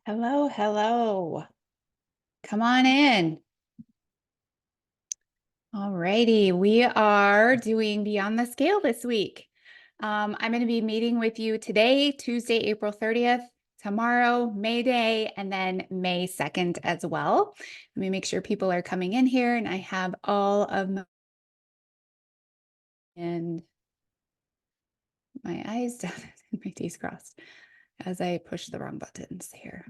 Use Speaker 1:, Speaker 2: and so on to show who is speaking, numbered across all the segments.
Speaker 1: Hello, hello. Come on in. All righty. We are doing Beyond the Scale this week. I'm going to be meeting with you today, Tuesday, April 30th, tomorrow, May Day, and then May 2nd as well. Let me make sure people are coming in here and I have all of my eyes down and my T's crossed as I push the wrong buttons here.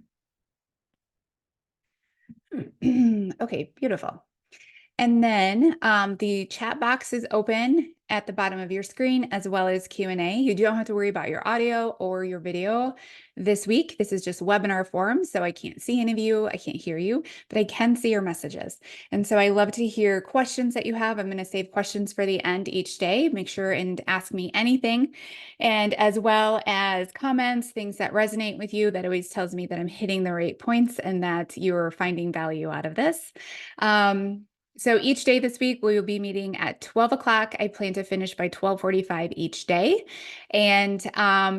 Speaker 1: Okay, beautiful. And then the chat box is open at the bottom of your screen, as well as Q&A. You don't have to worry about your audio or your video this week. This is just webinar form, so I can't see any of you. I can't hear you, but I can see your messages. And so I love to hear questions that you have. I'm going to save questions for the end each day. Make sure and ask me anything. And as well as comments, things that resonate with you, that always tells me that I'm hitting the right points and that you're finding value out of this. So each day this week, we will be meeting at 12 o'clock. I plan to finish by 12:45 each day. And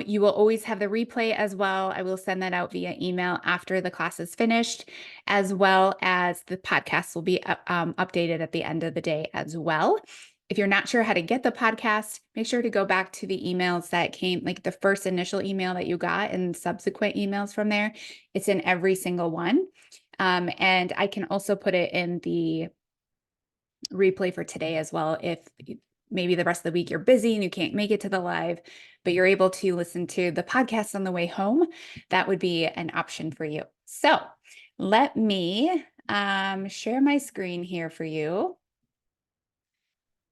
Speaker 1: you will always have the replay as well. I will send that out via email after the class is finished, as well as the podcast will be updated at the end of the day as well. If you're not sure how to get the podcast, make sure to go back to the emails that came, like the first initial email that you got and subsequent emails from there. It's in every single one. And I can also put it in the replay for today as well. If maybe the rest of the week you're busy and you can't make it to the live, but you're able to listen to the podcast on the way home, that would be an option for you. So let me share my screen here for you.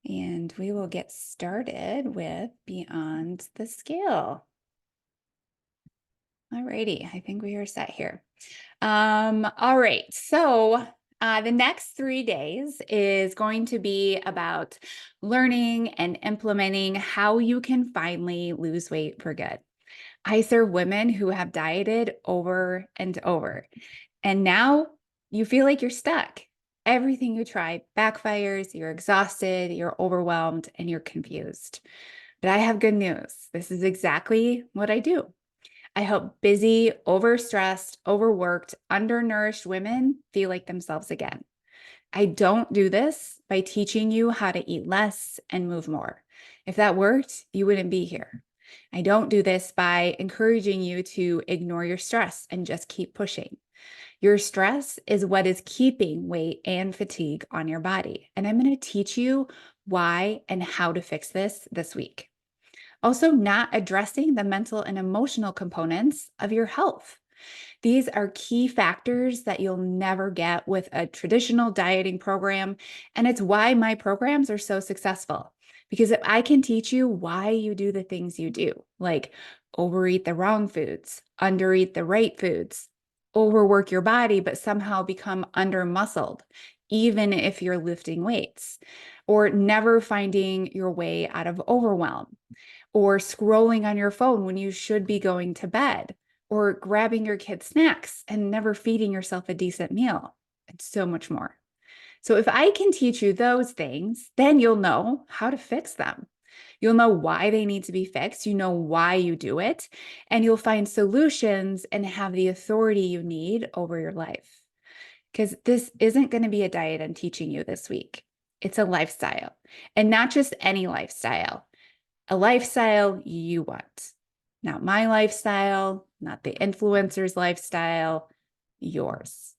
Speaker 1: And we will get started with Beyond the Scale. All righty, I think we are set here. All right, so the next 3 days is going to be about learning and implementing how you can finally lose weight for good. I serve women who have dieted over and over, and now you feel like you're stuck. Everything you try backfires, you're exhausted, you're overwhelmed, and you're confused. But I have good news. This is exactly what I do. I help busy, overstressed, overworked, undernourished women feel like themselves again. I don't do this by teaching you how to eat less and move more. If that worked, you wouldn't be here. I don't do this by encouraging you to ignore your stress and just keep pushing. Your stress is what is keeping weight and fatigue on your body. And I'm going to teach you why and how to fix this week. Also, not addressing the mental and emotional components of your health. These are key factors that you'll never get with a traditional dieting program. And it's why my programs are so successful. Because if I can teach you why you do the things you do, like overeat the wrong foods, undereat the right foods, overwork your body, but somehow become under-muscled, even if you're lifting weights, or never finding your way out of overwhelm, or scrolling on your phone when you should be going to bed, or grabbing your kids' snacks and never feeding yourself a decent meal, and so much more. So if I can teach you those things, then you'll know how to fix them. You'll know why they need to be fixed. You know why you do it, and you'll find solutions and have the authority you need over your life. Because this isn't going to be a diet I'm teaching you this week. It's a lifestyle, and not just any lifestyle. A lifestyle you want. Not my lifestyle, not the influencer's lifestyle, yours.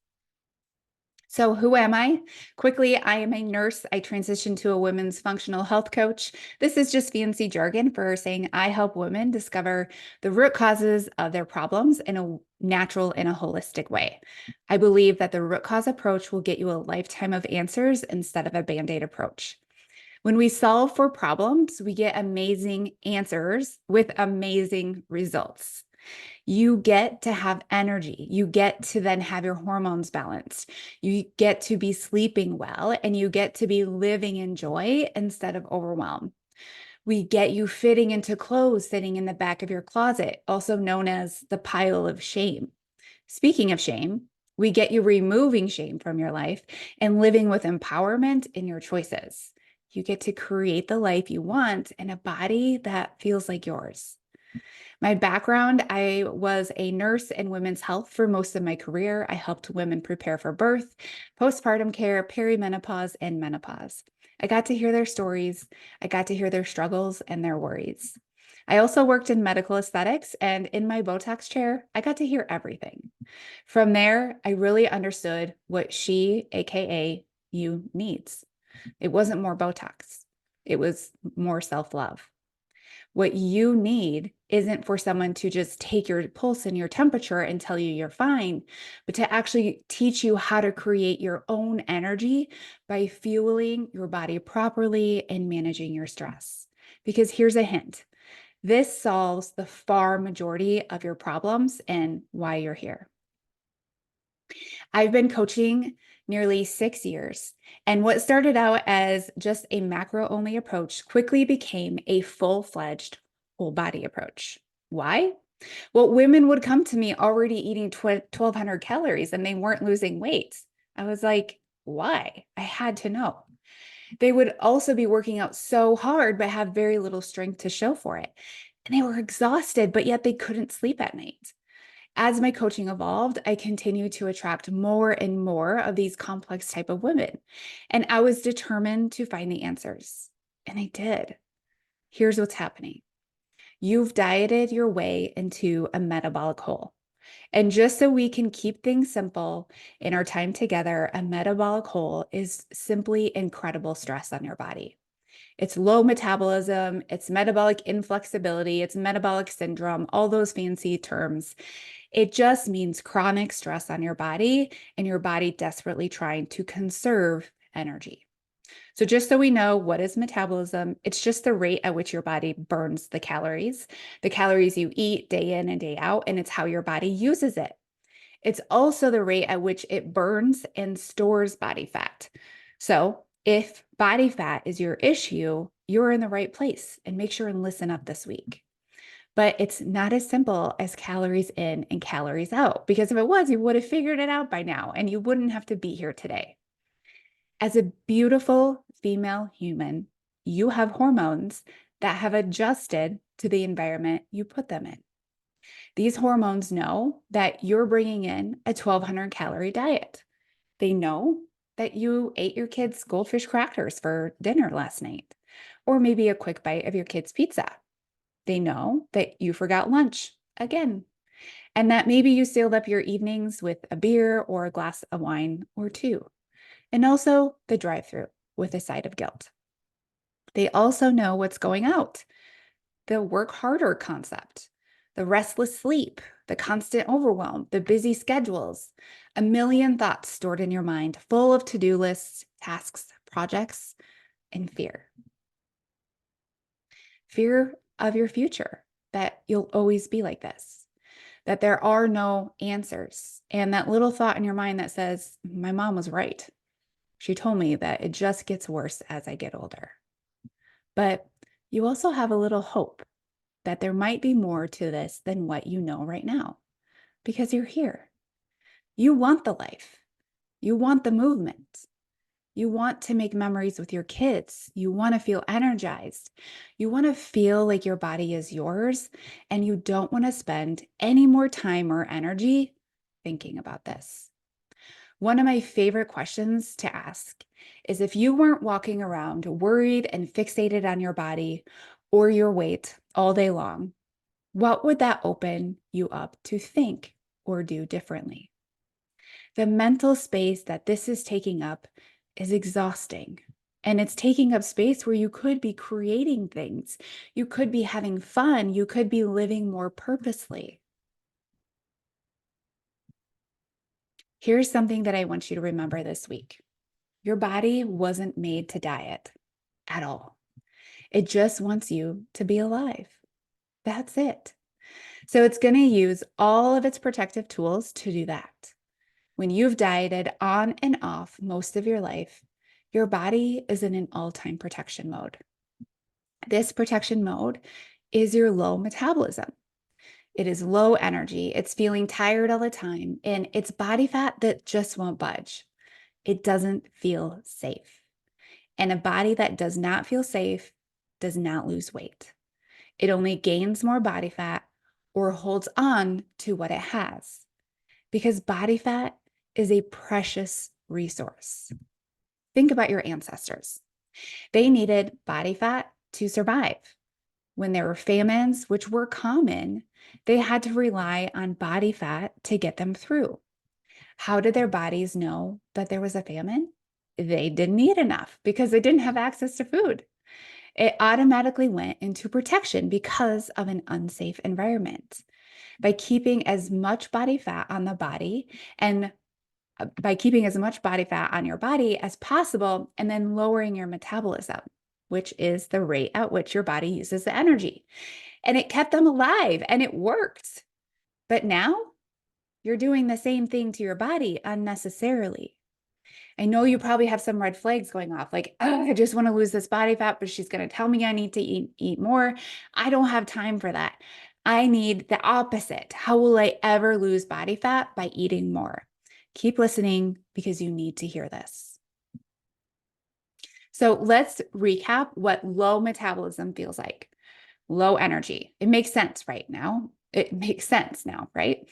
Speaker 1: So who am I? Quickly, I am a nurse. I transitioned to a women's functional health coach. This is just fancy jargon for saying I help women discover the root causes of their problems in a natural and a holistic way. I believe that the root cause approach will get you a lifetime of answers instead of a Band-Aid approach. When we solve for problems, we get amazing answers with amazing results. You get to have energy. You get to then have your hormones balanced. You get to be sleeping well, and you get to be living in joy instead of overwhelm. We get you fitting into clothes sitting in the back of your closet, also known as the pile of shame. Speaking of shame, we get you removing shame from your life and living with empowerment in your choices. You get to create the life you want in a body that feels like yours. My background, I was a nurse in women's health for most of my career. I helped women prepare for birth, postpartum care, perimenopause, and menopause. I got to hear their stories. I got to hear their struggles and their worries. I also worked in medical aesthetics, and in my Botox chair, I got to hear everything. From there, I really understood what she, AKA you, needs. It wasn't more Botox, it was more self love. What you need isn't for someone to just take your pulse and your temperature and tell you you're fine, but to actually teach you how to create your own energy by fueling your body properly and managing your stress. Because here's a hint, this solves the far majority of your problems and why you're here. I've been coaching nearly 6 years, and what started out as just a macro only approach quickly became a full fledged whole body approach. Why? Well, women would come to me already eating 1,200 calories and they weren't losing weight. I was like, why? I had to know. They would also be working out so hard, but have very little strength to show for it. And they were exhausted, but yet they couldn't sleep at night. As my coaching evolved, I continued to attract more and more of these complex type of women. And I was determined to find the answers. And I did. Here's what's happening. You've dieted your way into a metabolic hole. And just so we can keep things simple in our time together, a metabolic hole is simply incredible stress on your body. It's low metabolism, it's metabolic inflexibility, it's metabolic syndrome, all those fancy terms. It just means chronic stress on your body and your body desperately trying to conserve energy. So just so we know, what is metabolism? It's just the rate at which your body burns the calories you eat day in and day out, and it's how your body uses it. It's also the rate at which it burns and stores body fat. So if body fat is your issue, you're in the right place, and make sure and listen up this week. But it's not as simple as calories in and calories out, because if it was, you would have figured it out by now and you wouldn't have to be here today. As a beautiful female human, you have hormones that have adjusted to the environment you put them in. These hormones know that you're bringing in a 1,200 calorie diet. They know that you ate your kids' goldfish crackers for dinner last night, or maybe a quick bite of your kids' pizza. They know that you forgot lunch again, and that maybe you sealed up your evenings with a beer or a glass of wine or two, and also the drive-through with a side of guilt. They also know what's going out, the work harder concept, the restless sleep, the constant overwhelm, the busy schedules, a million thoughts stored in your mind, full of to-do lists, tasks, projects, and fear. Fear of your future, that you'll always be like this, that there are no answers, and that little thought in your mind that says, my mom was right. She told me that it just gets worse as I get older. But you also have a little hope that there might be more to this than what you know right now, because you're here. You want the life. You want the movement. You want to make memories with your kids. You want to feel energized. You want to feel like your body is yours, and you don't want to spend any more time or energy thinking about this. One of my favorite questions to ask is, if you weren't walking around worried and fixated on your body or your weight all day long, what would that open you up to think or do differently? The mental space that this is taking up is exhausting. And it's taking up space where you could be creating things. You could be having fun. You could be living more purposely. Here's something that I want you to remember this week. Your body wasn't made to diet at all. It just wants you to be alive. That's it. So it's going to use all of its protective tools to do that. When you've dieted on and off most of your life, your body is in an all-time protection mode. This protection mode is your low metabolism. It is low energy. It's feeling tired all the time, and it's body fat that just won't budge. It doesn't feel safe. And a body that does not feel safe does not lose weight. It only gains more body fat or holds on to what it has, because body fat is a precious resource. Think about your ancestors. They needed body fat to survive. When there were famines, which were common, they had to rely on body fat to get them through. How did their bodies know that there was a famine? They didn't eat enough because they didn't have access to food. It automatically went into protection because of an unsafe environment. By keeping as much body fat on the body and by keeping as much body fat on your body as possible, and then lowering your metabolism, which is the rate at which your body uses the energy. And it kept them alive and it worked. But now you're doing the same thing to your body unnecessarily. I know you probably have some red flags going off, like, oh, I just want to lose this body fat, but she's going to tell me I need to eat more. I don't have time for that. I need the opposite. How will I ever lose body fat? By eating more. Keep listening because you need to hear this. So let's recap what low metabolism feels like. Low energy. It makes sense right now. It makes sense now, right?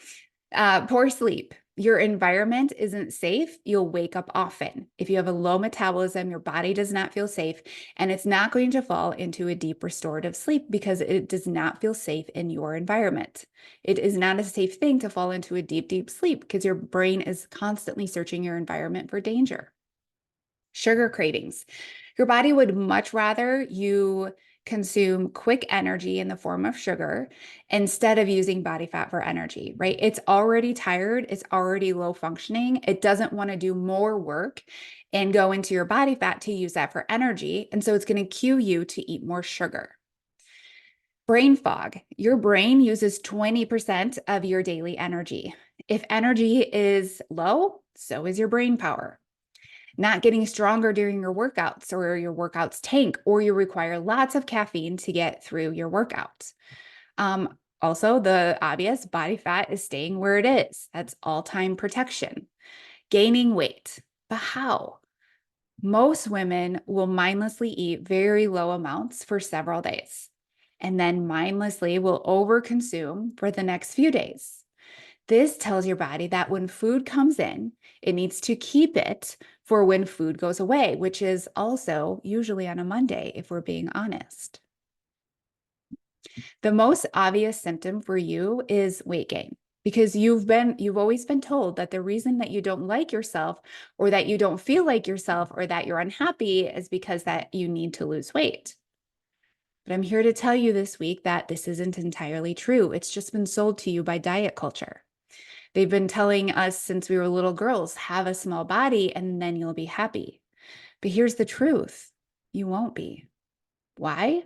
Speaker 1: Poor sleep. Your environment isn't safe. You'll wake up often. If you have a low metabolism, your body does not feel safe, and it's not going to fall into a deep restorative sleep because it does not feel safe in your environment. It is not a safe thing to fall into a deep, deep sleep because your brain is constantly searching your environment for danger. Sugar cravings. Your body would much rather you consume quick energy in the form of sugar instead of using body fat for energy, right? It's already tired. It's already low functioning. It doesn't want to do more work and go into your body fat to use that for energy. And so it's going to cue you to eat more sugar. Brain fog. Your brain uses 20% of your daily energy. If energy is low, so is your brain power. Not getting stronger during your workouts, or your workouts tank, or you require lots of caffeine to get through your workouts. Also, the obvious, body fat is staying where it is. That's all-time protection. Gaining weight. But how? Most women will mindlessly eat very low amounts for several days, and then mindlessly will overconsume for the next few days. This tells your body that when food comes in, it needs to keep it for when food goes away, which is also usually on a Monday, if we're being honest. The most obvious symptom for you is weight gain, because you've always been told that the reason that you don't like yourself, or that you don't feel like yourself, or that you're unhappy is because that you need to lose weight. But I'm here to tell you this week that this isn't entirely true. It's just been sold to you by diet culture. They've been telling us since we were little girls, have a small body and then you'll be happy. But here's the truth. You won't be. Why?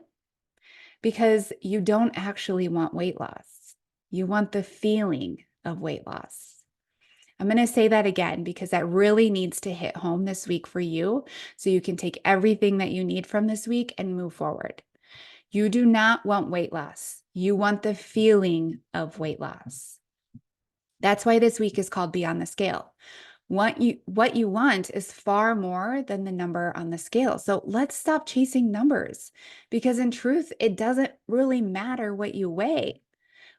Speaker 1: Because you don't actually want weight loss. You want the feeling of weight loss. I'm going to say that again because that really needs to hit home this week for you, so you can take everything that you need from this week and move forward. You do not want weight loss. You want the feeling of weight loss. That's why this week is called Beyond the Scale. What you want is far more than the number on the scale. So let's stop chasing numbers, because in truth, it doesn't really matter what you weigh.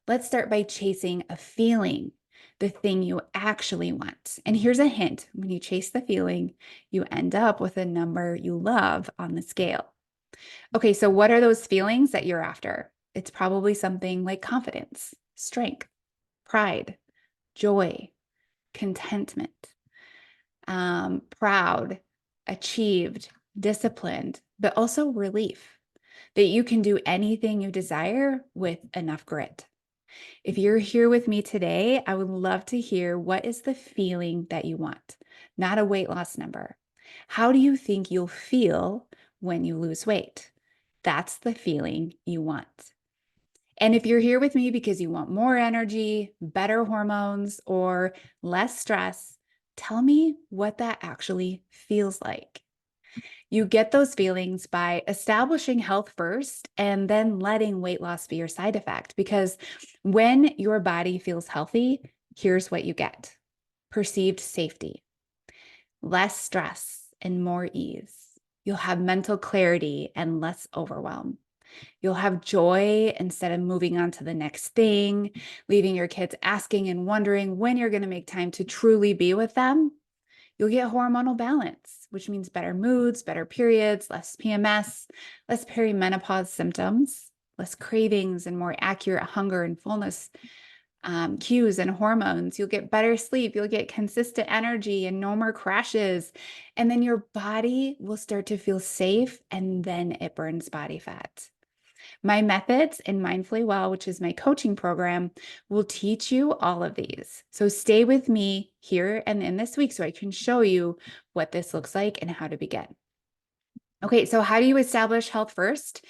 Speaker 1: Let's start by chasing a feeling, the thing you actually want. And here's a hint. When you chase the feeling, you end up with a number you love on the scale. Okay, so what are those feelings that you're after? It's probably something like confidence, strength, pride, joy, contentment, proud, achieved, disciplined, but also relief that you can do anything you desire with enough grit. If you're here with me today, I would love to hear, what is the feeling that you want, not a weight loss number. How do you think you'll feel when you lose weight? That's the feeling you want. And if you're here with me because you want more energy, better hormones, or less stress, tell me what that actually feels like. You get those feelings by establishing health first and then letting weight loss be your side effect. Because when your body feels healthy, here's what you get: perceived safety, less stress, and more ease. You'll have mental clarity and less overwhelm. You'll have joy instead of moving on to the next thing, leaving your kids asking and wondering when you're going to make time to truly be with them. You'll get hormonal balance, which means better moods, better periods, less PMS, less perimenopause symptoms, less cravings, and more accurate hunger and fullness cues and hormones. You'll get better sleep. You'll get consistent energy and no more crashes. And then your body will start to feel safe, and then it burns body fat. My methods in Mindfully Well, which is my coaching program, will teach you all of these. So stay with me here and in this week so I can show you what this looks like and how to begin. Okay, so how do you establish health first?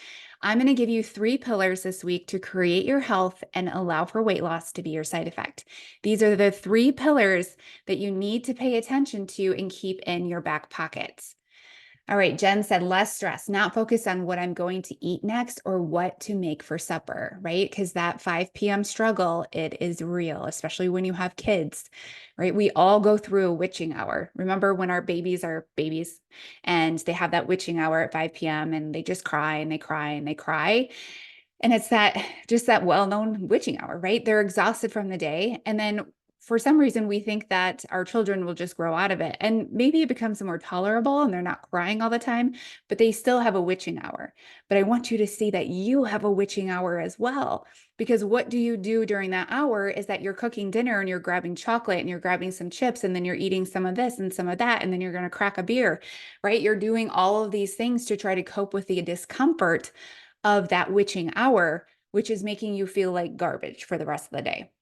Speaker 1: I'm going to give you 3 pillars this week to create your health and allow for weight loss to be your side effect. These are the 3 pillars that you need to pay attention to and keep in your back pockets. All right, Jen said less stress, not focus on what I'm going to eat next or what to make for supper, right? Because that 5 p.m. struggle, it is real, especially when you have kids, right? We all go through a witching hour. Remember when our babies are babies and they have that witching hour at 5 p.m. and they just cry and they cry and they cry. And it's that well-known witching hour, right? They're exhausted from the day. And then for some reason, we think that our children will just grow out of it. And maybe it becomes more tolerable and they're not crying all the time, but they still have a witching hour. But I want you to see that you have a witching hour as well. Because what do you do during that hour is that you're cooking dinner and you're grabbing chocolate and you're grabbing some chips and then you're eating some of this and some of that. And then you're going to crack a beer, right? You're doing all of these things to try to cope with the discomfort of that witching hour, which is making you feel like garbage for the rest of the day.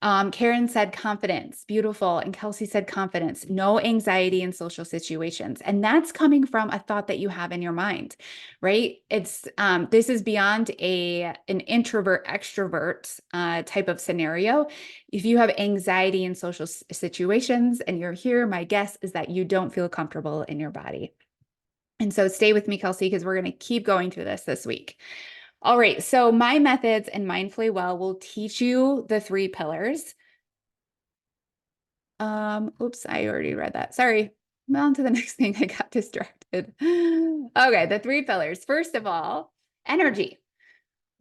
Speaker 1: Karen said confidence, beautiful. And Kelsey said confidence, no anxiety in social situations. And that's coming from a thought that you have in your mind, right? It's this is beyond an introvert extrovert type of scenario. If you have anxiety in social situations and you're here, my guess is that you don't feel comfortable in your body. And so stay with me, Kelsey, because we're going to keep going through this week. All right, so my methods in Mindfully Well will teach you the 3 pillars. Oops, I already read that. Sorry. On to the next thing. I got distracted. Okay, the 3 pillars. First of all, energy.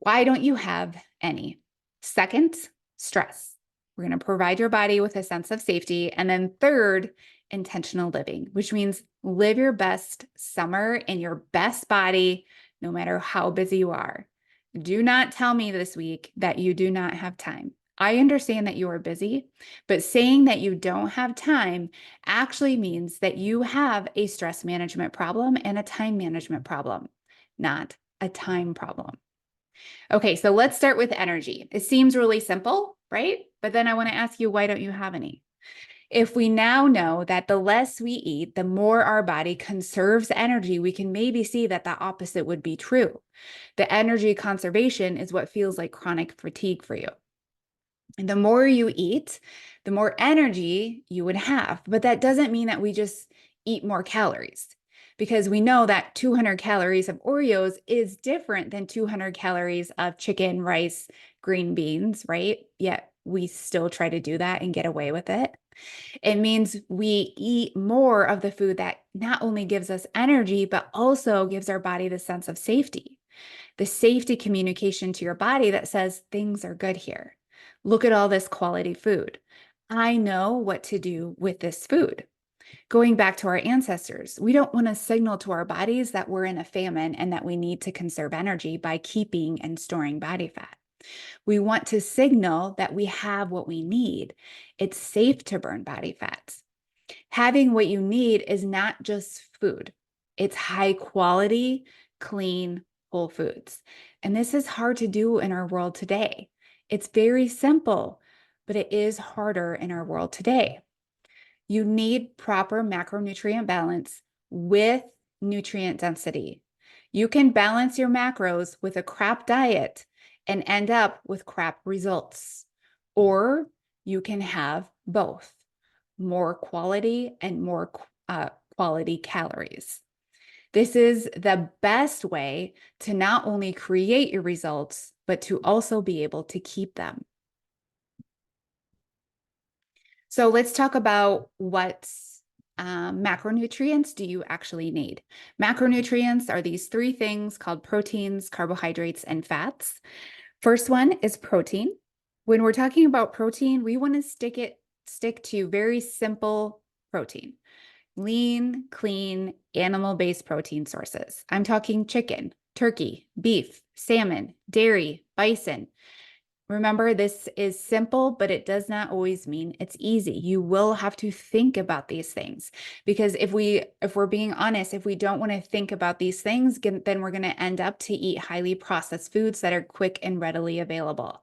Speaker 1: Why don't you have any? Second, stress. We're going to provide your body with a sense of safety. And then third, intentional living, which means live your best summer in your best body, no matter how busy you are. Do not tell me this week that you do not have time. I understand that you are busy, but saying that you don't have time actually means that you have a stress management problem and a time management problem, not a time problem. Okay, so let's start with energy. It seems really simple, right? But then I want to ask you, why don't you have any? If we now know that the less we eat, the more our body conserves energy, we can maybe see that the opposite would be true. The energy conservation is what feels like chronic fatigue for you. And the more you eat, the more energy you would have. But that doesn't mean that we just eat more calories, because we know that 200 calories of Oreos is different than 200 calories of chicken, rice, green beans, right? Yet we still try to do that and get away with it. It means we eat more of the food that not only gives us energy, but also gives our body the sense of safety, the safety communication to your body that says things are good here. Look at all this quality food. I know what to do with this food. Going back to our ancestors, we don't want to signal to our bodies that we're in a famine and that we need to conserve energy by keeping and storing body fat. We want to signal that we have what we need. It's safe to burn body fats. Having what you need is not just food. It's high quality, clean, whole foods. And this is hard to do in our world today. It's very simple, but it is harder in our world today. You need proper macronutrient balance with nutrient density. You can balance your macros with a crap diet and end up with crap results. Or you can have both, more quality and more quality calories. This is the best way to not only create your results, but to also be able to keep them. So let's talk about what's macronutrients do you actually need? Macronutrients are these three things called proteins, carbohydrates, and fats. First one is protein. When we're talking about protein, we want to stick to very simple protein. Lean, clean, animal-based protein sources. I'm talking chicken, turkey, beef, salmon, dairy, bison. Remember, this is simple, but it does not always mean it's easy. You will have to think about these things because if we're being honest, if we don't want to think about these things, then we're going to end up to eat highly processed foods that are quick and readily available.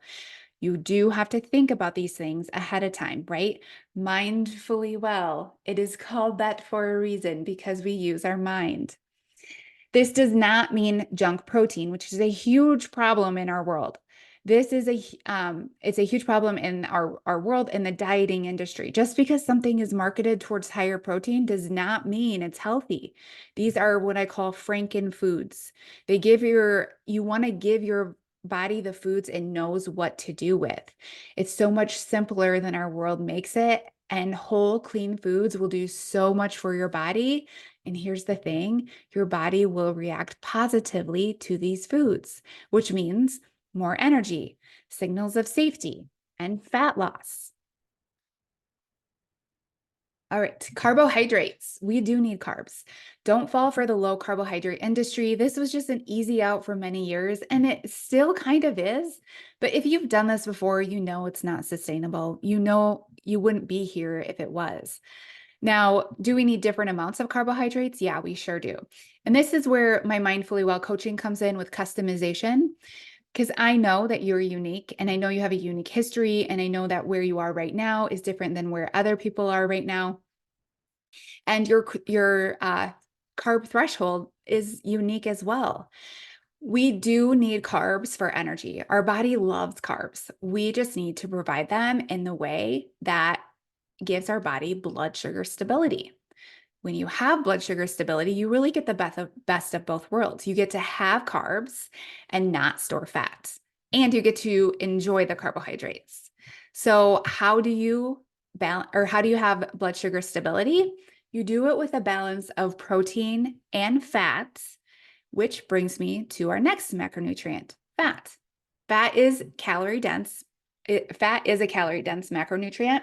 Speaker 1: You do have to think about these things ahead of time, right? Mindfully well. It is called that for a reason because we use our mind. This does not mean junk protein, which is a huge problem in our world. This is it's a huge problem in our world in the dieting industry. Just because something is marketed towards higher protein does not mean it's healthy. These are what I call Franken foods. You want to give your body the foods it knows what to do with. It's so much simpler than our world makes it. And whole, clean foods will do so much for your body. And here's the thing, your body will react positively to these foods, which means more energy, signals of safety, and fat loss. All right, carbohydrates. We do need carbs. Don't fall for the low carbohydrate industry. This was just an easy out for many years, and it still kind of is. But if you've done this before, you know it's not sustainable. You know you wouldn't be here if it was. Now, do we need different amounts of carbohydrates? Yeah, we sure do. And this is where my Mindfully Well coaching comes in with customization, because I know that you're unique and I know you have a unique history. And I know that where you are right now is different than where other people are right now. And your carb threshold is unique as well. We do need carbs for energy. Our body loves carbs. We just need to provide them in the way that gives our body blood sugar stability. When you have blood sugar stability, you really get the best of both worlds. You get to have carbs and not store fats, and you get to enjoy the carbohydrates. So how do you have blood sugar stability? You do it with a balance of protein and fats, which brings me to our next macronutrient, fat. Fat is calorie dense. Fat is a calorie dense macronutrient,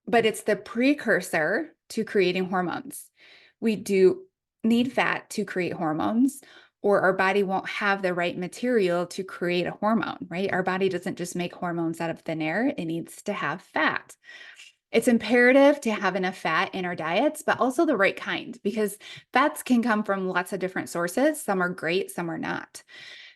Speaker 1: but it's the precursor to creating hormones. We do need fat to create hormones, or our body won't have the right material to create a hormone, right? Our body doesn't just make hormones out of thin air. It needs to have fat. It's imperative to have enough fat in our diets, but also the right kind, because fats can come from lots of different sources. Some are great, some are not.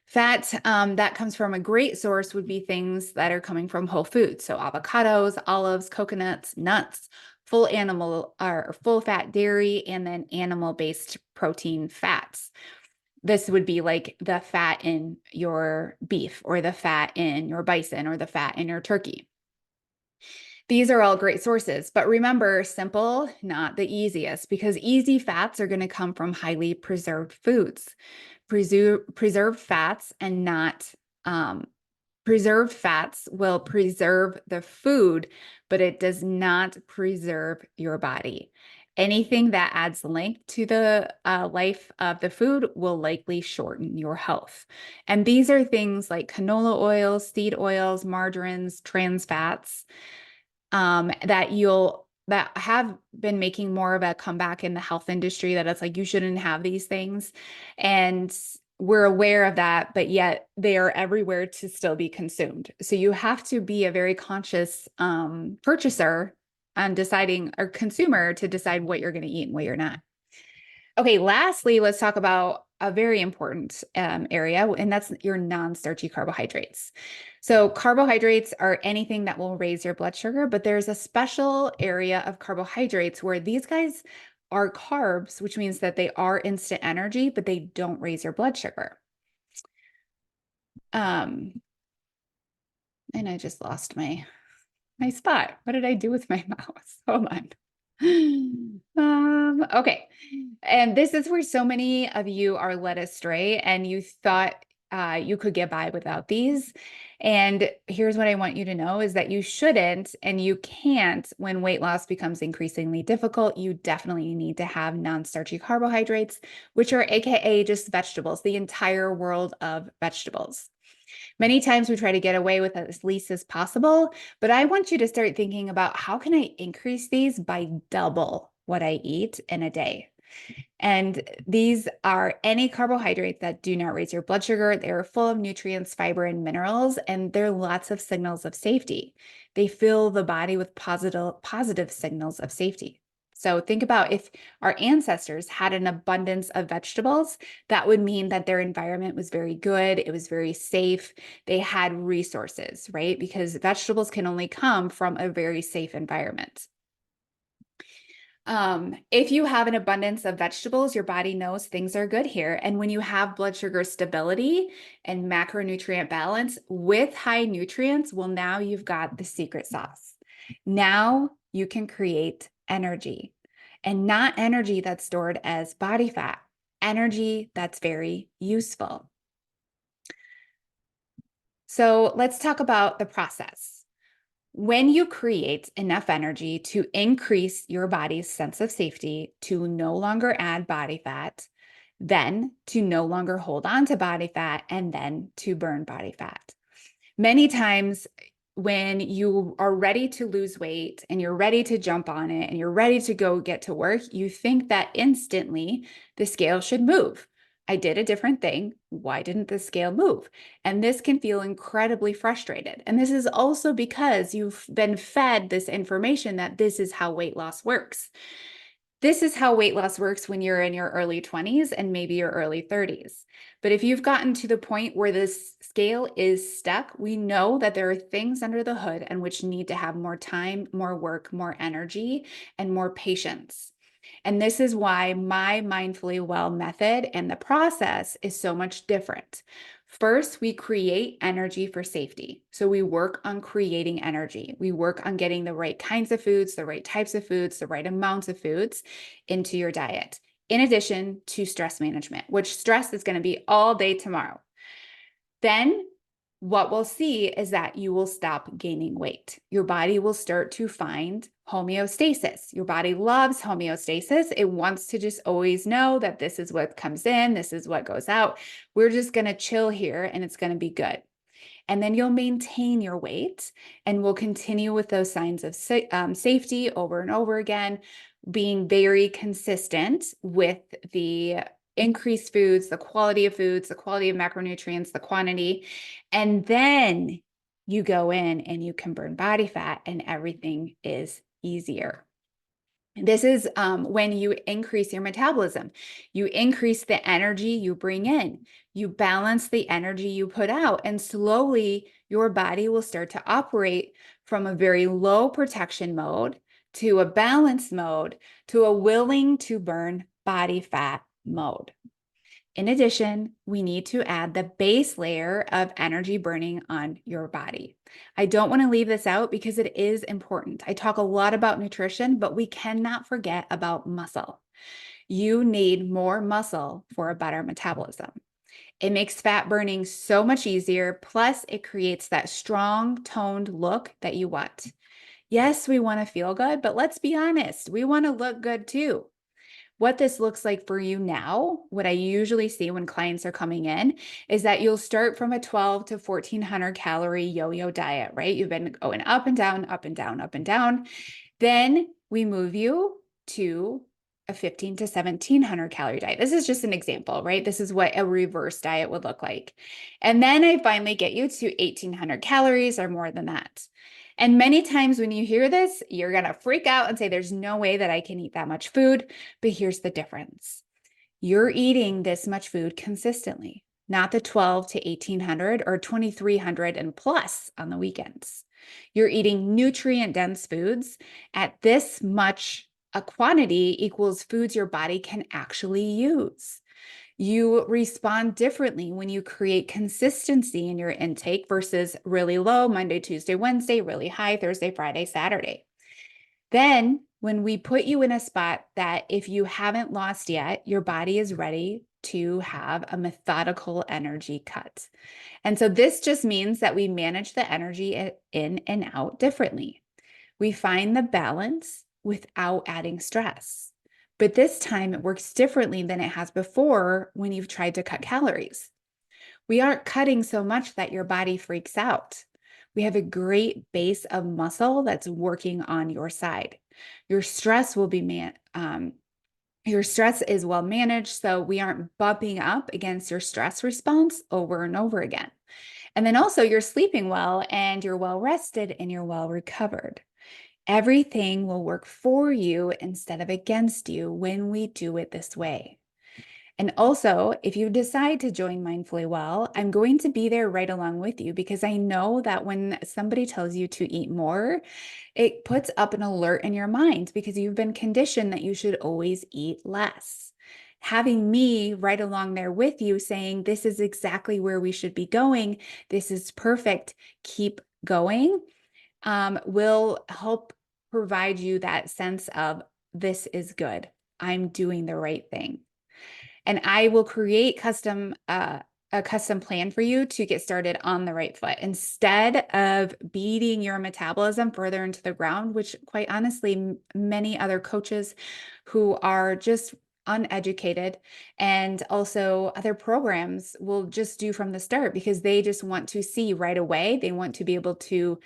Speaker 1: Fat that comes from a great source would be things that are coming from whole foods. So avocados, olives, coconuts, nuts, full animal or full fat dairy, and then animal-based protein fats. This would be like the fat in your beef or the fat in your bison or the fat in your turkey. These are all great sources, but remember, simple, not the easiest, because easy fats are going to come from highly preserved foods. Preserved fats and not preserved fats will preserve the food, but it does not preserve your body. Anything that adds length to the life of the food will likely shorten your health. And these are things like canola oils, seed oils, margarines, trans fats that have been making more of a comeback in the health industry, that it's like you shouldn't have these things. And we're aware of that, but yet they are everywhere to still be consumed. So you have to be a very conscious purchaser on deciding, or consumer, to decide what you're going to eat and what you're not. Okay, lastly, let's talk about a very important area, and that's your non-starchy carbohydrates. So carbohydrates are anything that will raise your blood sugar, but there's a special area of carbohydrates where these guys are carbs, which means that they are instant energy, but they don't raise your blood sugar. And I just lost my spot. What did I do with my mouse? Hold on. Okay. And this is where so many of you are led astray, and you thought you could get by without these. And here's what I want you to know is that you shouldn't and you can't when weight loss becomes increasingly difficult. You definitely need to have non-starchy carbohydrates, which are AKA just vegetables, the entire world of vegetables. Many times we try to get away with as least as possible, but I want you to start thinking about how can I increase these by double what I eat in a day? And these are any carbohydrates that do not raise your blood sugar. They're full of nutrients, fiber, and minerals, and there are lots of signals of safety. They fill the body with positive signals of safety. So think about if our ancestors had an abundance of vegetables, that would mean that their environment was very good, it was very safe, they had resources, right? Because vegetables can only come from a very safe environment. If you have an abundance of vegetables, your body knows things are good here. And when you have blood sugar stability and macronutrient balance with high nutrients, well, now you've got the secret sauce. Now you can create energy, and not energy that's stored as body fat, energy that's very useful. So let's talk about the process. When you create enough energy to increase your body's sense of safety, to no longer add body fat, then to no longer hold on to body fat, and then to burn body fat. Many times, when you are ready to lose weight and you're ready to jump on it and you're ready to go get to work, you think that instantly the scale should move. I did a different thing. Why didn't the scale move? And this can feel incredibly frustrated. And this is also because you've been fed this information that this is how weight loss works. This is how weight loss works when you're in your early 20s and maybe your early 30s. But if you've gotten to the point where this scale is stuck, we know that there are things under the hood and which need to have more time, more work, more energy, and more patience. And this is why my Mindfully Well method and the process is so much different. First, we create energy for safety. So we work on creating energy. We work on getting the right kinds of foods, the right types of foods, the right amounts of foods into your diet, in addition to stress management, which stress is going to be all day tomorrow. Then what we'll see is that you will stop gaining weight. Your body will start to find homeostasis. Your body loves homeostasis. It wants to just always know that this is what comes in, this is what goes out. We're just going to chill here and it's going to be good. And then you'll maintain your weight and we'll continue with those signs of safety over and over again, being very consistent with the increased foods, the quality of foods, the quality of macronutrients, the quantity. And then you go in and you can burn body fat and everything is easier. This is when you increase your metabolism. You increase the energy you bring in. You balance the energy you put out, and slowly your body will start to operate from a very low protection mode to a balanced mode to a willing to burn body fat mode. In addition, we need to add the base layer of energy burning on your body. I don't want to leave this out because it is important. I talk a lot about nutrition, but we cannot forget about muscle. You need more muscle for a better metabolism. It makes fat burning so much easier, plus it creates that strong, toned look that you want. Yes, we want to feel good, but let's be honest, we want to look good too. What this looks like for you now, what I usually see when clients are coming in, is that you'll start from a 12 to 1400 calorie yo-yo diet, right? You've been going up and down, up and down, up and down. Then we move you to a 15 to 1700 calorie diet. This is just an example, right? This is what a reverse diet would look like. And then I finally get you to 1800 calories or more than that. And many times when you hear this, you're going to freak out and say, there's no way that I can eat that much food. But here's the difference. You're eating this much food consistently, not the 12 to 1800 or 2300 and plus on the weekends. You're eating nutrient dense foods at this much a quantity equals foods your body can actually use. You respond differently when you create consistency in your intake versus really low Monday, Tuesday, Wednesday, really high Thursday, Friday, Saturday. Then when we put you in a spot that if you haven't lost yet, your body is ready to have a methodical energy cut. And so this just means that we manage the energy in and out differently. We find the balance without adding stress. But this time it works differently than it has before when you've tried to cut calories. We aren't cutting so much that your body freaks out. We have a great base of muscle that's working on your side. Your stress will be your stress is well managed, so we aren't bumping up against your stress response over and over again. And then also you're sleeping well and you're well rested and you're well recovered. Everything will work for you instead of against you when we do it this way. And also, if you decide to join Mindfully Well, I'm going to be there right along with you because I know that when somebody tells you to eat more, it puts up an alert in your mind because you've been conditioned that you should always eat less. Having me right along there with you saying, this is exactly where we should be going, this is perfect, keep going, will help provide you that sense of this is good. I'm doing the right thing. And I will create a custom plan for you to get started on the right foot instead of beating your metabolism further into the ground, which quite honestly, many other coaches who are just uneducated and also other programs will just do from the start because they just want to see right away. They want to be able to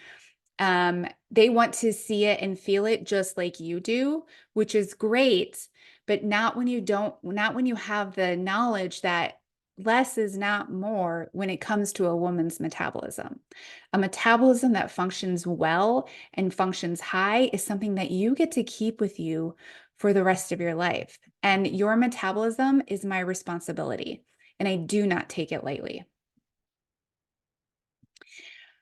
Speaker 1: they want to see it and feel it just like you do, which is great, but not when you have the knowledge that less is not more when it comes to a woman's metabolism. A metabolism that functions well and functions high is something that you get to keep with you for the rest of your life. And your metabolism is my responsibility, and I do not take it lightly.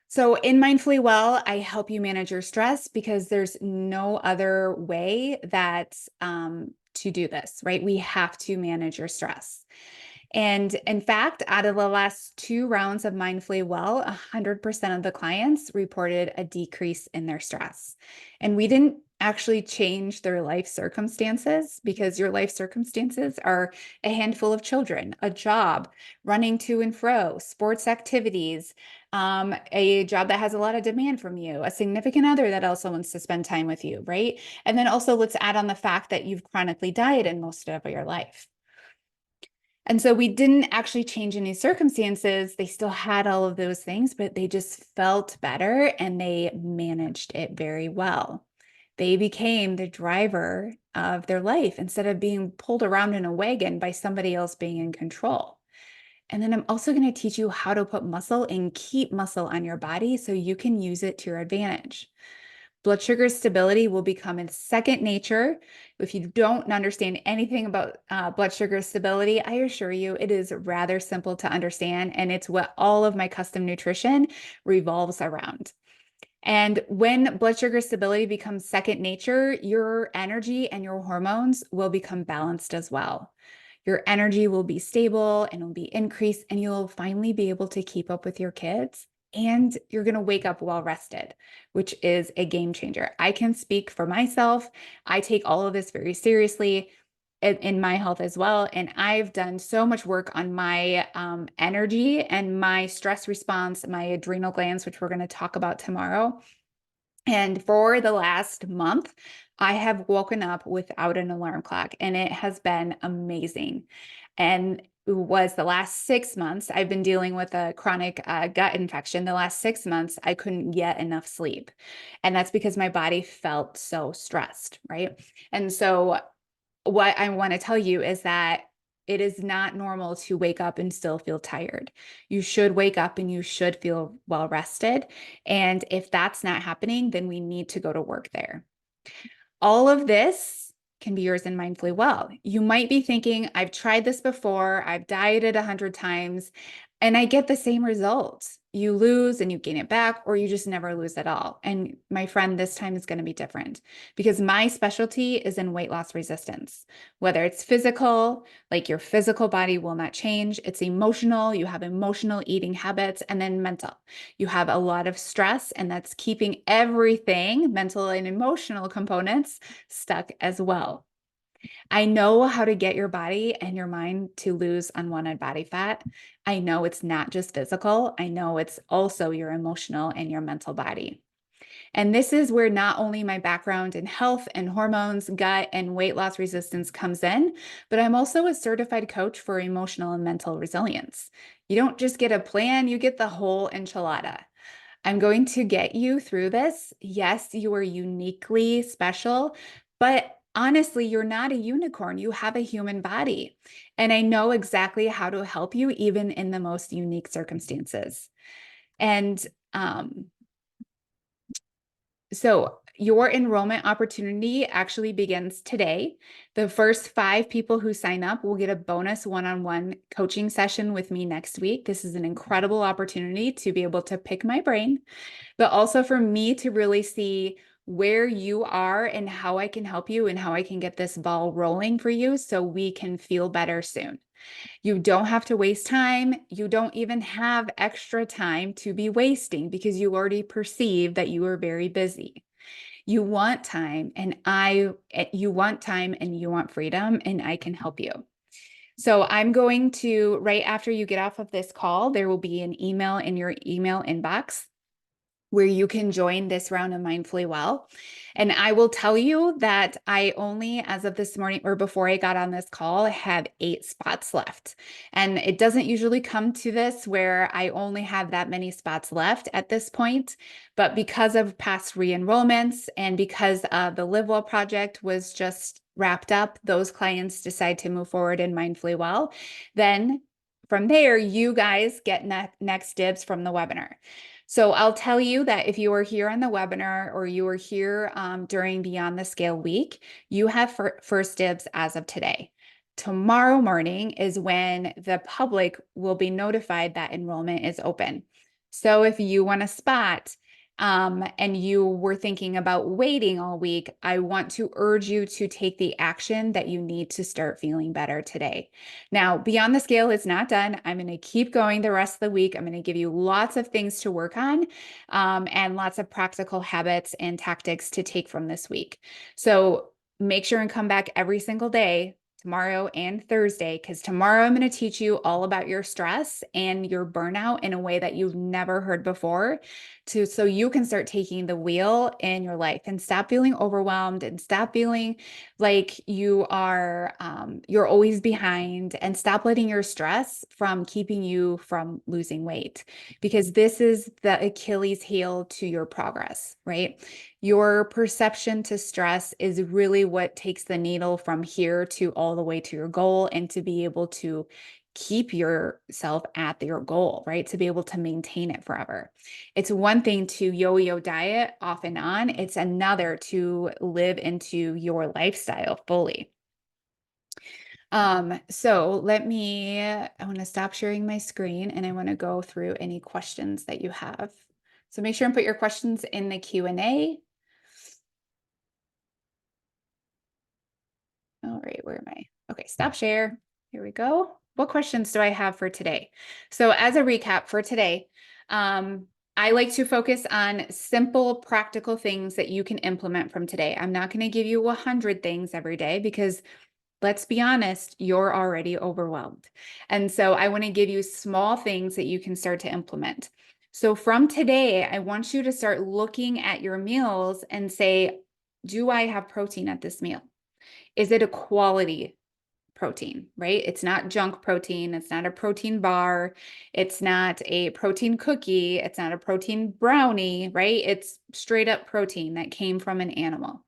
Speaker 1: So in Mindfully Well, I help you manage your stress because there's no other way that to do this, right? We have to manage your stress. And in fact, out of the last 2 rounds of Mindfully Well, 100% of the clients reported a decrease in their stress. And we didn't actually change their life circumstances because your life circumstances are a handful of children, a job, running to and fro, sports activities, a job that has a lot of demand from you, a significant other that also wants to spend time with you, right? And then also let's add on the fact that you've chronically dieted most of your life. And so we didn't actually change any circumstances. They still had all of those things, but they just felt better and they managed it very well. They became the driver of their life instead of being pulled around in a wagon by somebody else being in control. And then I'm also going to teach you how to put muscle and keep muscle on your body so you can use it to your advantage. Blood sugar stability will become a second nature. If you don't understand anything about blood sugar stability, I assure you it is rather simple to understand, and it's what all of my custom nutrition revolves around. And when blood sugar stability becomes second nature, your energy and your hormones will become balanced as well. Your energy will be stable and will be increased, and you'll finally be able to keep up with your kids. And you're going to wake up well rested, which is a game changer. I can speak for myself. I take all of this very seriously in my health as well. And I've done so much work on my energy and my stress response, my adrenal glands, which we're going to talk about tomorrow. And for the last month, I have woken up without an alarm clock, and it has been amazing. And it was the last 6 months, I've been dealing with a chronic gut infection. The last 6 months, I couldn't get enough sleep. And that's because my body felt so stressed, right? And so, what I want to tell you is that it is not normal to wake up and still feel tired. You should wake up and you should feel well rested. And if that's not happening, then we need to go to work there. All of this can be yours in Mindfully Well. You might be thinking, I've tried this before, I've dieted 100 times. And I get the same results. You lose and you gain it back, or you just never lose at all. And my friend, this time is going to be different because my specialty is in weight loss resistance. Whether it's physical, like your physical body will not change, it's emotional, you have emotional eating habits, and then mental. You have a lot of stress, and that's keeping everything, mental and emotional components, stuck as well. I know how to get your body and your mind to lose unwanted body fat. I know it's not just physical. I know it's also your emotional and your mental body. And this is where not only my background in health and hormones, gut, and weight loss resistance comes in, but I'm also a certified coach for emotional and mental resilience. You don't just get a plan, you get the whole enchilada. I'm going to get you through this. Yes, you are uniquely special, but honestly, you're not a unicorn. You have a human body. And I know exactly how to help you, even in the most unique circumstances. And um, so your enrollment opportunity actually begins today. The first 5 people who sign up will get a bonus one-on-one coaching session with me next week. This is an incredible opportunity to be able to pick my brain, but also for me to really see where you are and how I can help you and how I can get this ball rolling for you so we can feel better soon. You don't have to waste time. You don't even have extra time to be wasting because you already perceive that you are very busy. You want time and you want time and you want freedom, and I can help you. So I'm going to, right after you get off of this call, there will be an email in your email inbox where you can join this round of Mindfully Well. And I will tell you that I only, as of this morning or before I got on this call, have 8 spots left. And it doesn't usually come to this where I only have that many spots left at this point. But because of past re-enrollments and because the Live Well project was just wrapped up, those clients decide to move forward in Mindfully Well. Then from there, you guys get next dibs from the webinar. So I'll tell you that if you are here on the webinar or you are here during Beyond the Scale week, you have first dibs as of today. Tomorrow morning is when the public will be notified that enrollment is open. So if you want a spot, and you were thinking about waiting all week, I want to urge you to take the action that you need to start feeling better today. Now, Beyond the Scale is not done. I'm going to keep going the rest of the week. I'm going to give you lots of things to work on, and lots of practical habits and tactics to take from this week. So make sure and come back every single day, tomorrow and Thursday, because tomorrow I'm going to teach you all about your stress and your burnout in a way that you've never heard before, so you can start taking the wheel in your life and stop feeling overwhelmed and stop feeling like you're always behind, and stop letting your stress from keeping you from losing weight, because this is the Achilles heel to your progress, right? Your perception to stress is really what takes the needle from here to all the way to your goal, and to be able to keep yourself at your goal, right? To be able to maintain it forever. It's one thing to yo-yo diet off and on. It's another to live into your lifestyle fully. So I want to stop sharing my screen and I want to go through any questions that you have. So make sure and put your questions in the Q&A. All right, where am I? Okay, stop share. Here we go. What questions do I have for today? So as a recap for today, I like to focus on simple, practical things that you can implement from today. I'm not going to give you 100 things every day because, let's be honest, you're already overwhelmed. And so I want to give you small things that you can start to implement. So from today, I want you to start looking at your meals and say, do I have protein at this meal? Is it a quality protein, right? It's not junk protein. It's not a protein bar. It's not a protein cookie. It's not a protein brownie, right? It's straight up protein that came from an animal.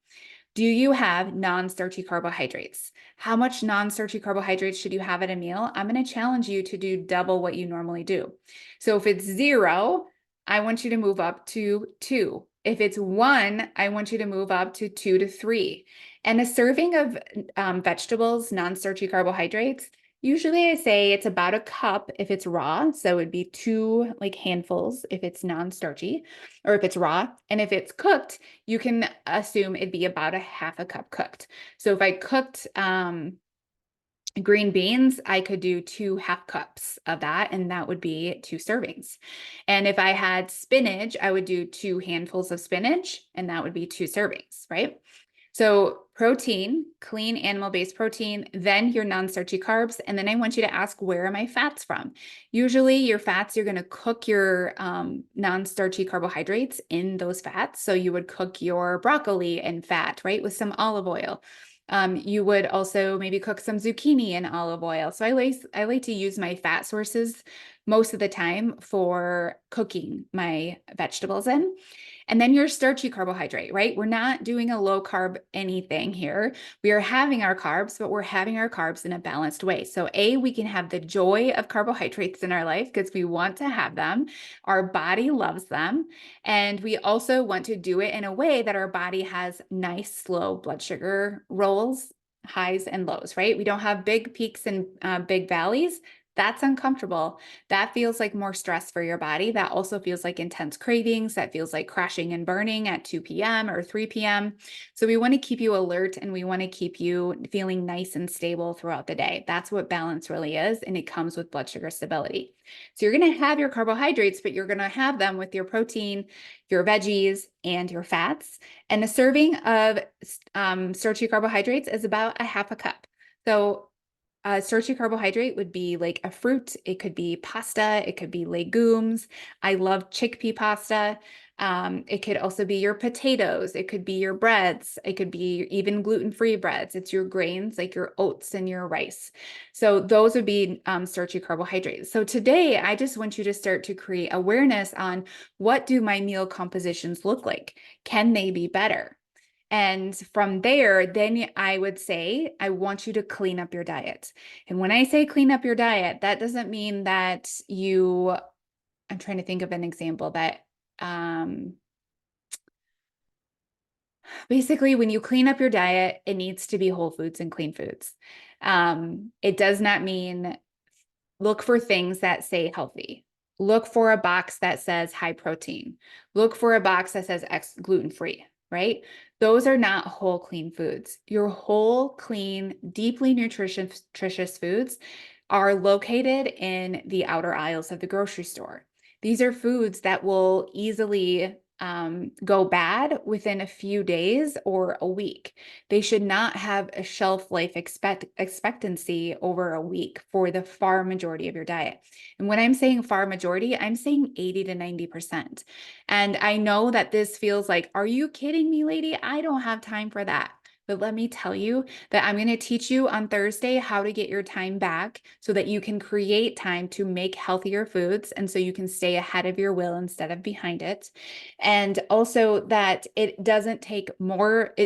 Speaker 1: Do you have non-starchy carbohydrates? How much non-starchy carbohydrates should you have at a meal? I'm going to challenge you to do double what you normally do. So if it's 0, I want you to move up to 2. If it's 1, I want you to move up to 2 to 3. And a serving of vegetables, non-starchy carbohydrates, Usually I say it's about a cup if it's raw. So it'd be two like handfuls if it's non-starchy or if it's raw. And if it's cooked, you can assume it'd be about a half a cup cooked. So if I cooked green beans, I could do 2 half cups of that, and that would be 2 servings. And if I had spinach, I would do 2 handfuls of spinach, and that would be 2 servings, right? So protein, clean animal-based protein, then your non-starchy carbs, and then I want you to ask, where are my fats from? Usually your fats, you're going to cook your non-starchy carbohydrates in those fats. So you would cook your broccoli in fat, right, with some olive oil. You would also maybe cook some zucchini in olive oil. So I like to use my fat sources most of the time for cooking my vegetables in. And then your starchy carbohydrate, right? We're not doing a low carb anything here. We are having our carbs, but we're having our carbs in a balanced way. So we can have the joy of carbohydrates in our life because we want to have them. Our body loves them. And we also want to do it in a way that our body has nice, slow blood sugar rolls, highs and lows, right? We don't have big peaks and big valleys. That's uncomfortable. That feels like more stress for your body. That also feels like intense cravings. That feels like crashing and burning at 2 p.m. or 3 p.m. So we want to keep you alert and we want to keep you feeling nice and stable throughout the day. That's what balance really is. And it comes with blood sugar stability. So you're going to have your carbohydrates, but you're going to have them with your protein, your veggies, and your fats. And a serving of starchy carbohydrates is about a half a cup. So starchy carbohydrate would be like a fruit. It could be pasta. It could be legumes. I love chickpea pasta. It could also be your potatoes. It could be your breads. It could be even gluten-free breads. It's your grains like your oats and your rice. So those would be starchy carbohydrates. So today, I just want you to start to create awareness on what do my meal compositions look like? Can they be better? And from there, then I would say, I want you to clean up your diet. And when I say clean up your diet, that doesn't mean that I'm trying to think of an example that um, basically when you clean up your diet, it needs to be whole foods and clean foods. It does not mean look for things that say healthy. Look for a box that says high protein. Look for a box that says gluten-free, right? Those are not whole clean foods. Your whole clean, deeply nutritious foods are located in the outer aisles of the grocery store. These are foods that will easily go bad within a few days or a week. They should not have a shelf life expectancy over a week for the far majority of your diet. And when I'm saying far majority, I'm saying 80 to 90%. And I know that this feels like, are you kidding me, lady? I don't have time for that. But let me tell you that I'm going to teach you on Thursday how to get your time back so that you can create time to make healthier foods and so you can stay ahead of your will instead of behind it. And also that it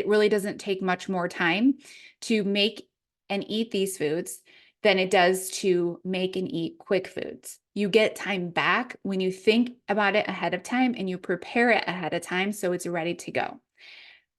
Speaker 1: really doesn't take much more time to make and eat these foods than it does to make and eat quick foods. You get time back when you think about it ahead of time and you prepare it ahead of time so it's ready to go.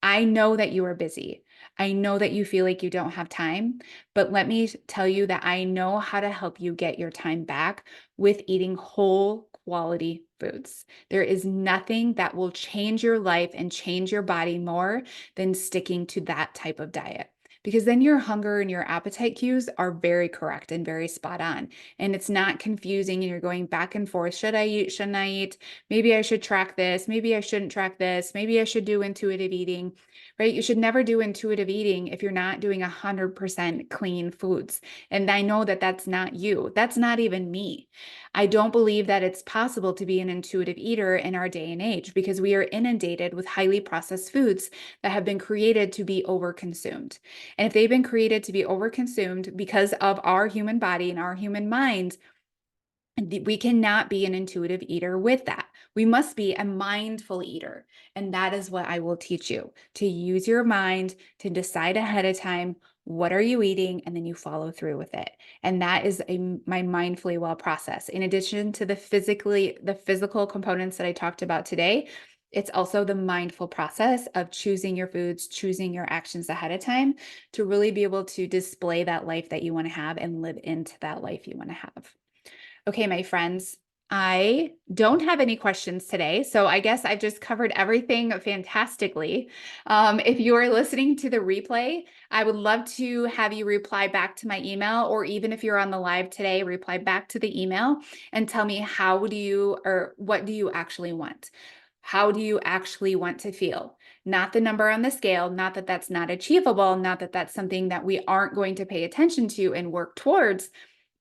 Speaker 1: I know that you are busy. I know that you feel like you don't have time, but let me tell you that I know how to help you get your time back with eating whole quality foods. There is nothing that will change your life and change your body more than sticking to that type of diet. Because then your hunger and your appetite cues are very correct and very spot on. And it's not confusing and you're going back and forth. Should I eat? Shouldn't I eat? Maybe I should track this. Maybe I shouldn't track this. Maybe I should do intuitive eating, right? You should never do intuitive eating if you're not doing 100% clean foods. And I know that that's not you. That's not even me. I don't believe that it's possible to be an intuitive eater in our day and age because we are inundated with highly processed foods that have been created to be overconsumed. And if they've been created to be overconsumed because of our human body and our human mind, we cannot be an intuitive eater with that. We must be a mindful eater. And that is what I will teach you, to use your mind to decide ahead of time, what are you eating? And then you follow through with it. And that is my mindfully well process. In addition to the physical components that I talked about today, It's also the mindful process of choosing your foods, choosing your actions ahead of time to really be able to display that life that you want to have and live into that life you want to have. Okay, my friends, I don't have any questions today, so I guess I've just covered everything fantastically. If you are listening to the replay, I would love to have you reply back to my email, or even if you're on the live today, reply back to the email and tell me how do you or what do you actually want? How do you actually want to feel? Not the number on the scale, not that that's not achievable, not that that's something that we aren't going to pay attention to and work towards,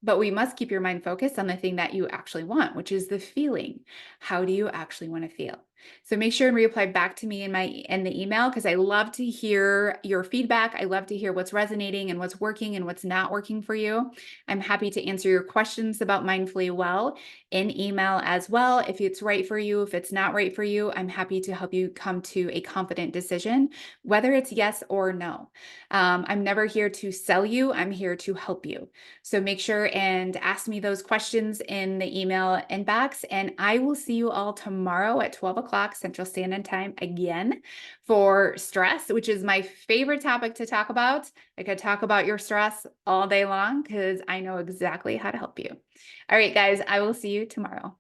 Speaker 1: but we must keep your mind focused on the thing that you actually want, which is the feeling. How do you actually want to feel? So make sure and reply back to me in the email, because I love to hear your feedback. I love to hear what's resonating and what's working and what's not working for you. I'm happy to answer your questions about Mindfully Well in email as well. If it's right for you, if it's not right for you, I'm happy to help you come to a confident decision, whether it's yes or no. I'm never here to sell you. I'm here to help you. So make sure and ask me those questions in the email inbox, and I will see you all tomorrow at 12 o'clock Central Standard Time again for stress, which is my favorite topic to talk about. I could talk about your stress all day long because I know exactly how to help you. All right, guys, I will see you tomorrow.